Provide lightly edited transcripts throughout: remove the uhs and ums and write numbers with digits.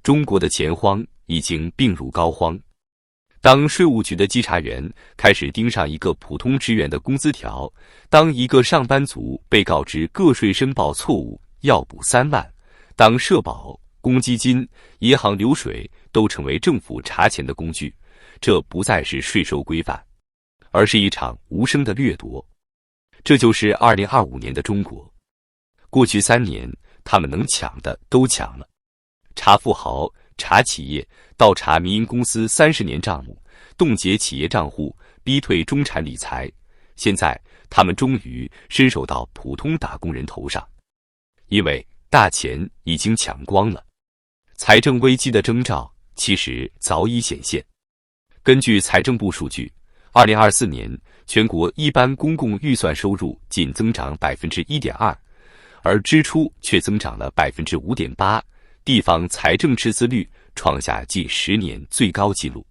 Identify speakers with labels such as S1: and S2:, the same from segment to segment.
S1: 中国的钱荒已经病入膏肓。当税务局的稽查员开始盯上一个普通职员的工资条，当一个上班族被告知个税申报错误要补3万，当社保、公积金、银行流水都成为政府查钱的工具，这不再是税收规范，而是一场无声的掠夺。这就是2025年的中国。过去3年，他们能抢的都抢了，查富豪、查企业，倒查民营公司30年账目，冻结企业账户，逼退中产理财。现在，他们终于伸手到普通打工人头上，因为大钱已经抢光了。财政危机的征兆其实早已显现。根据财政部数据，2024年全国一般公共预算收入仅增长 1.2%， 而支出却增长了 5.8%， 地方财政赤字率创下近10年最高纪录。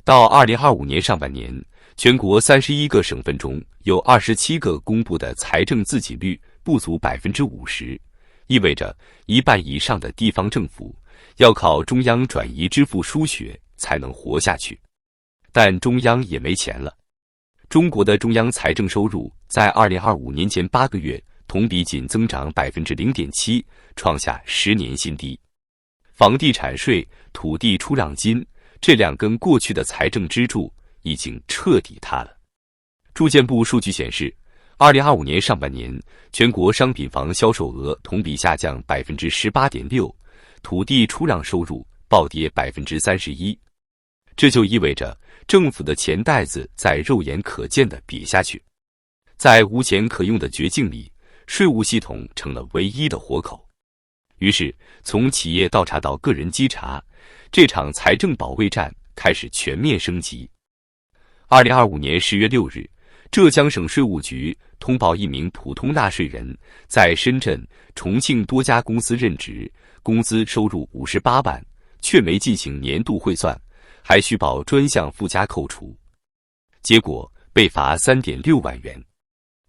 S1: 到2025年上半年，全国31个省份中有27个公布的财政自给率不足 50%， 意味着1半以上的地方政府要靠中央转移支付输血才能活下去。但中央也没钱了。中国的中央财政收入在2025年前8个月同比仅增长 0.7%， 创下10年新低。房地产税、土地出让金这2根过去的财政支柱已经彻底塌了。住建部数据显示，2025年上半年全国商品房销售额同比下降 18.6%， 土地出让收入暴跌 31%。这就意味着政府的钱袋子在肉眼可见地瘪下去。在无钱可用的绝境里，税务系统成了唯一的活口。于是，从企业倒查到个人稽查，这场财政保卫战开始全面升级。2025年10月6日，浙江省税务局通报一名普通纳税人在深圳、重庆多家公司任职，工资收入58万，却没进行年度汇算，还虚报专项附加扣除，结果被罚 3.6 万元。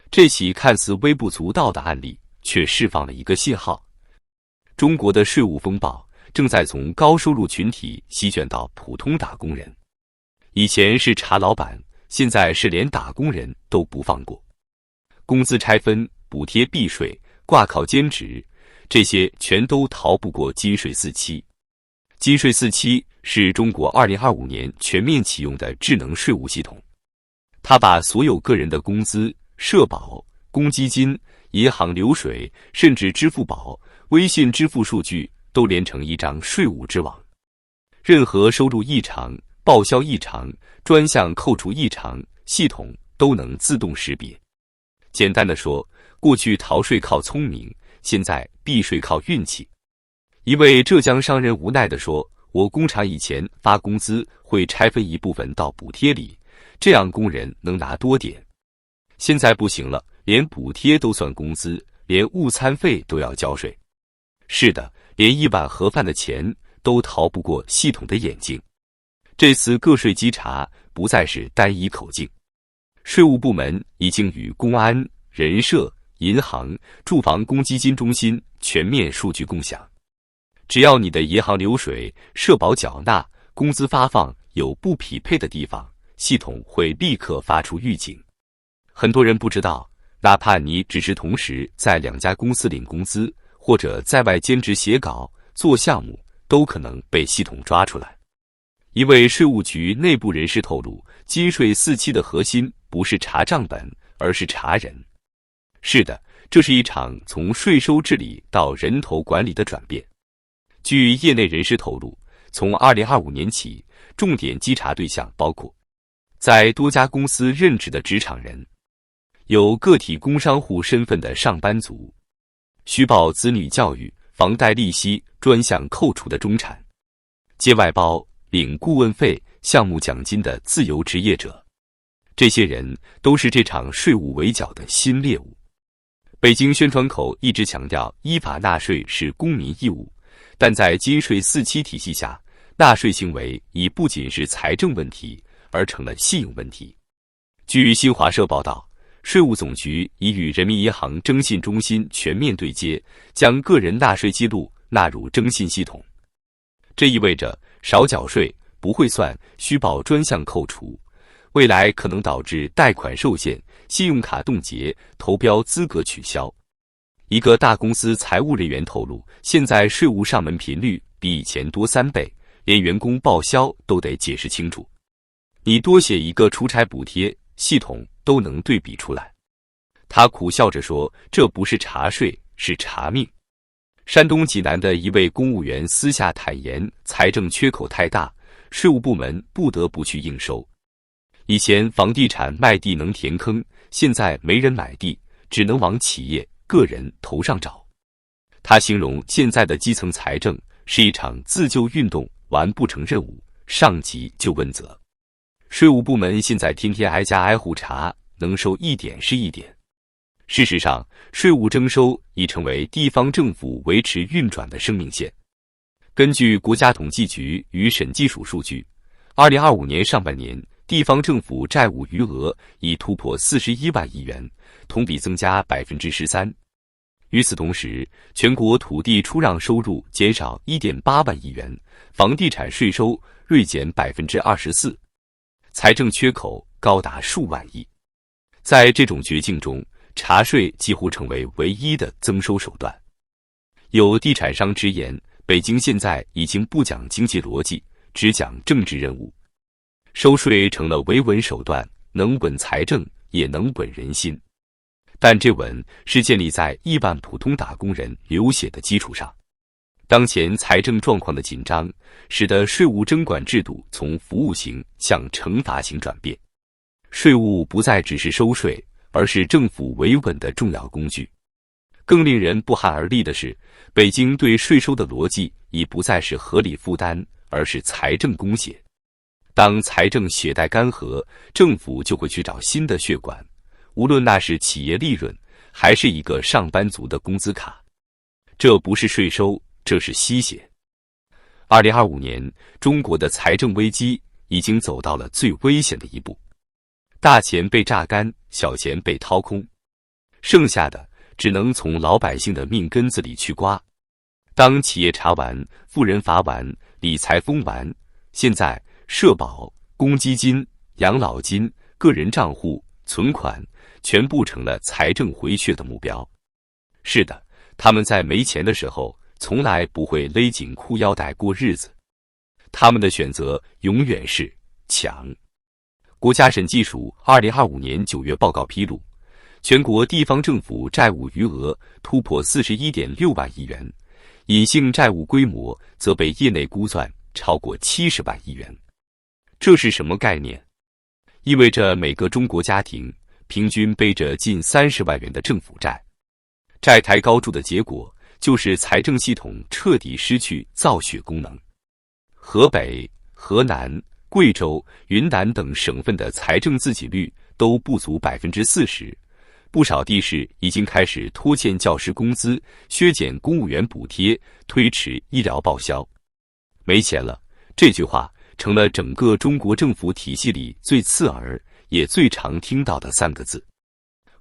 S1: 这起看似微不足道的案例却释放了一个信号：中国的税务风暴正在从高收入群体席卷到普通打工人。以前是查老板，现在是连打工人都不放过。工资拆分、补贴避税、挂靠兼职，这些全都逃不过金税4期。金税4期是中国2025年全面启用的智能税务系统，它把所有个人的工资、社保、公积金、银行流水，甚至支付宝、微信支付数据都连成一张税务之网。任何收入异常、报销异常、专项扣除异常，系统都能自动识别。简单的说，过去逃税靠聪明，现在避税靠运气。一位浙江商人无奈地说，我工厂以前发工资会拆分一部分到补贴里，这样工人能拿多点。现在不行了，连补贴都算工资，连误餐费都要交税。是的，连一碗盒饭的钱都逃不过系统的眼睛。这次个税稽查不再是单一口径，税务部门已经与公安、人社、银行、住房公积金中心全面数据共享。只要你的银行流水、社保缴纳、工资发放有不匹配的地方，系统会立刻发出预警。很多人不知道，哪怕你只是同时在2家公司领工资，或者在外兼职写稿、做项目，都可能被系统抓出来。一位税务局内部人士透露，金税4期的核心不是查账本，而是查人。是的，这是一场从税收治理到人头管理的转变。据业内人士透露，从2025年起，重点稽查对象包括在多家公司任职的职场人，有个体工商户身份的上班族，虚报子女教育、房贷利息专项扣除的中产，接外包、领顾问费、项目奖金的自由职业者。这些人都是这场税务围剿的新猎物。北京宣传口一直强调依法纳税是公民义务，但在金税4期体系下，纳税行为已不仅是财政问题，而成了信用问题。据新华社报道，税务总局已与人民银行征信中心全面对接，将个人纳税记录纳入征信系统。这意味着少缴税、不汇算、虚报专项扣除，未来可能导致贷款受限、信用卡冻结、投标资格取消。一个大公司财务人员透露，现在税务上门频率比以前多3倍，连员工报销都得解释清楚。你多写一个出差补贴，系统都能对比出来。他苦笑着说，这不是查税，是查命。山东济南的一位公务员私下坦言，财政缺口太大，税务部门不得不去应收。以前房地产卖地能填坑，现在没人买地，只能往企业、个人头上找。他形容现在的基层财政是一场自救运动，完不成任务，上级就问责。税务部门现在天天挨家挨户查，能收一点是一点。事实上，税务征收已成为地方政府维持运转的生命线。根据国家统计局与审计署数据，2025年上半年，地方政府债务余额已突破41万亿元，同比增加13%。与此同时，全国土地出让收入减少1.8万亿元，房地产税收锐减24%，财政缺口高达数万亿。在这种绝境中，查税几乎成为唯一的增收手段。有地产商直言，北京现在已经不讲经济逻辑，只讲政治任务。收税成了维稳手段，能稳财政，也能稳人心。但这稳是建立在亿万普通打工人流血的基础上。当前财政状况的紧张，使得税务征管制度从服务型向惩罚型转变。税务不再只是收税，而是政府维稳的重要工具。更令人不寒而栗的是，北京对税收的逻辑已不再是合理负担，而是财政供血。当财政血带干涸，政府就会去找新的血管，无论那是企业利润，还是一个上班族的工资卡。这不是税收，这是吸血。2025年，中国的财政危机已经走到了最危险的一步。大钱被榨干，小钱被掏空，剩下的只能从老百姓的命根子里去刮。当企业查完，富人罚完，理财封完，现在社保、公积金、养老金、个人账户、存款全部成了财政回血的目标。是的，他们在没钱的时候从来不会勒紧裤腰带过日子，他们的选择永远是抢。国家审计署2025年9月报告披露，全国地方政府债务余额突破41.6万亿元，隐性债务规模则被业内估算超过70万亿元。这是什么概念？意味着每个中国家庭平均背着近30万元的政府债。债台高筑的结果就是财政系统彻底失去造血功能。河北、河南、贵州、云南等省份的财政自给率都不足40%，不少地市已经开始拖欠教师工资、削减公务员补贴、推迟医疗报销。没钱了，这句话成了整个中国政府体系里最刺耳也最常听到的3个字。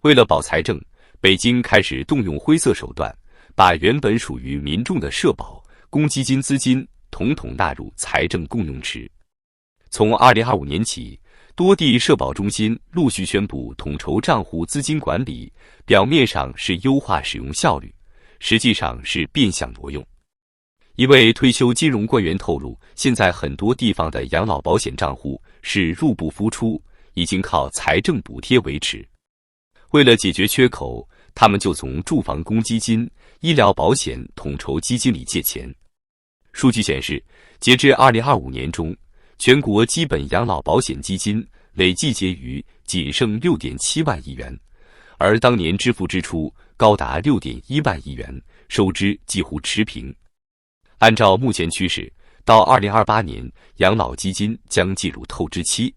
S1: 为了保财政，北京开始动用灰色手段，把原本属于民众的社保、公积金资金统统纳入财政共用池。从2025年起，多地社保中心陆续宣布统筹账户资金管理，表面上是优化使用效率，实际上是变相挪用。一位退休金融官员透露，现在很多地方的养老保险账户是入不敷出，已经靠财政补贴维持。为了解决缺口，他们就从住房公积金、医疗保险统筹基金里借钱。数据显示，截至2025年中，全国基本养老保险基金累计结余仅剩6.7万亿元，而当年支付支出高达6.1万亿元，收支几乎持平。按照目前趋势，到2028年，养老基金将进入透支期。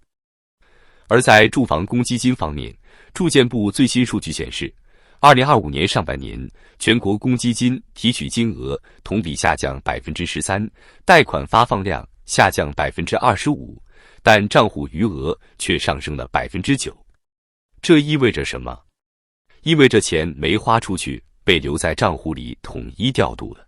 S1: 而在住房公积金方面，住建部最新数据显示，2025年上半年，全国公积金提取金额同比下降13%，贷款发放量下降25%，但账户余额却上升了9%。这意味着什么？意味着钱没花出去，被留在账户里统一调度了。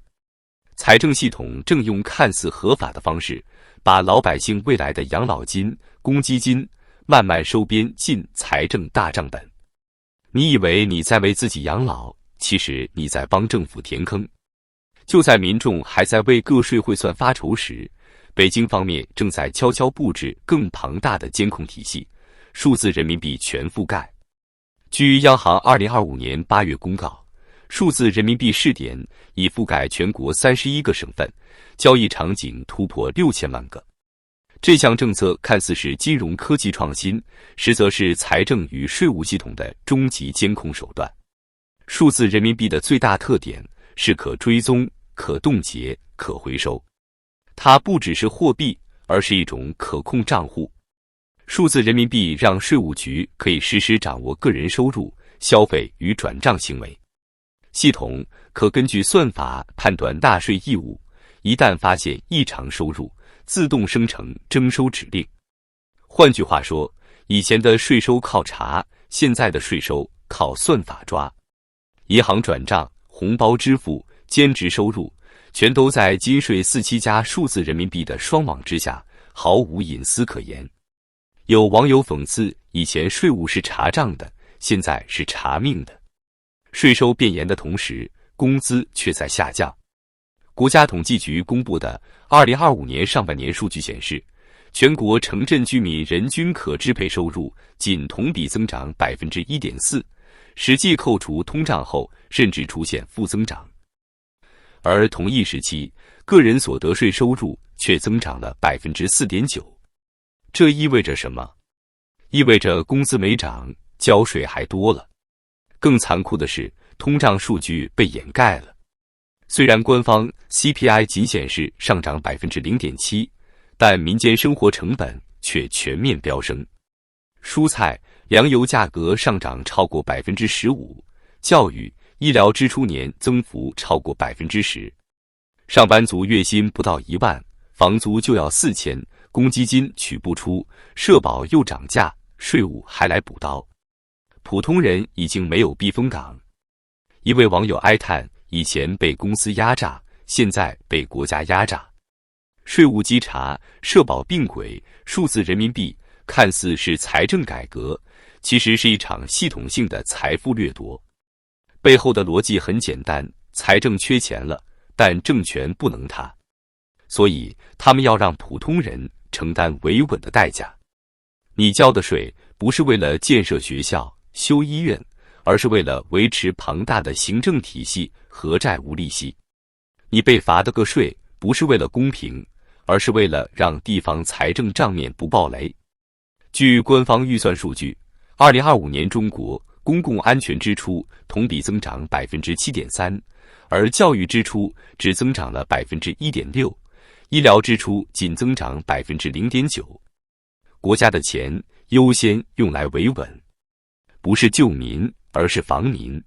S1: 财政系统正用看似合法的方式，把老百姓未来的养老金、公积金慢慢收编进财政大账本。你以为你在为自己养老，其实你在帮政府填坑。就在民众还在为个税汇算发愁时，北京方面正在悄悄布置更庞大的监控体系，数字人民币全覆盖。据央行2025年8月公告，数字人民币试点已覆盖全国31个省份，交易场景突破6000万个。这项政策看似是金融科技创新，实则是财政与税务系统的终极监控手段。数字人民币的最大特点是可追踪、可冻结、可回收。它不只是货币，而是一种可控账户。数字人民币让税务局可以实时掌握个人收入、消费与转账行为。系统可根据算法判断纳税义务，一旦发现异常收入，自动生成征收指令。换句话说，以前的税收靠查，现在的税收靠算法抓。银行转账、红包支付、兼职收入，全都在金税47加数字人民币的双网之下，毫无隐私可言。有网友讽刺，以前税务是查账的，现在是查命的。税收变严的同时，工资却在下降。国家统计局公布的2025年上半年数据显示，全国城镇居民人均可支配收入仅同比增长 1.4%， 实际扣除通胀后甚至出现负增长。而同一时期，个人所得税收入却增长了 4.9%。这意味着什么？意味着工资没涨，交税还多了。更残酷的是，通胀数据被掩盖了。虽然官方 CPI 仅显示上涨 0.7%， 但民间生活成本却全面飙升。蔬菜、粮油价格上涨超过 15%， 教育、医疗支出年增幅超过 10%。上班族月薪不到1万，房租就要4000，公积金取不出，社保又涨价，税务还来补刀。普通人已经没有避风港。一位网友哀叹，以前被公司压榨，现在被国家压榨。税务稽查、社保并轨、数字人民币看似是财政改革，其实是一场系统性的财富掠夺。背后的逻辑很简单，财政缺钱了，但政权不能塌，所以他们要让普通人承担维稳的代价。你交的税不是为了建设学校、修医院，而是为了维持庞大的行政体系，和债无利息。你被罚的个税不是为了公平，而是为了让地方财政账面不爆雷。据官方预算数据，2025年中国公共安全支出同比增长 7.3%， 而教育支出只增长了 1.6%， 医疗支出仅增长 0.9%。国家的钱优先用来维稳，不是救民，而是防民。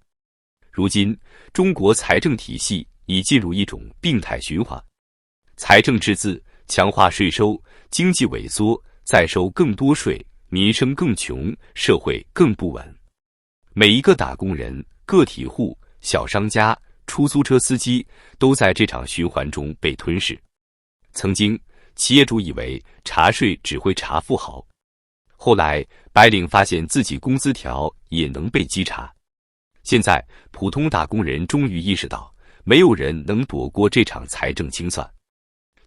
S1: 如今，中国财政体系已进入一种病态循环，财政赤字，强化税收，经济萎缩，再收更多税，民生更穷，社会更不稳。每一个打工人、个体户、小商家、出租车司机都在这场循环中被吞噬。曾经，企业主以为查税只会查富豪，后来白领发现自己工资条也能被稽查。现在，普通打工人终于意识到，没有人能躲过这场财政清算。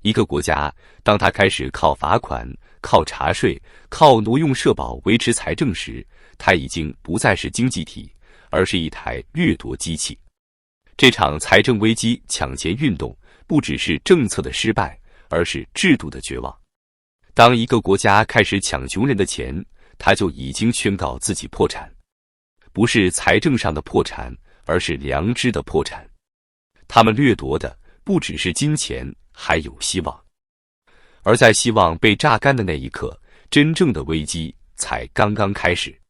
S1: 一个国家，当他开始靠罚款、靠查税、靠挪用社保维持财政时，它已经不再是经济体，而是一台掠夺机器。这场财政危机抢钱运动，不只是政策的失败，而是制度的绝望。当一个国家开始抢穷人的钱，他就已经宣告自己破产。不是财政上的破产，而是良知的破产。他们掠夺的不只是金钱，还有希望。而在希望被榨干的那一刻，真正的危机才刚刚开始。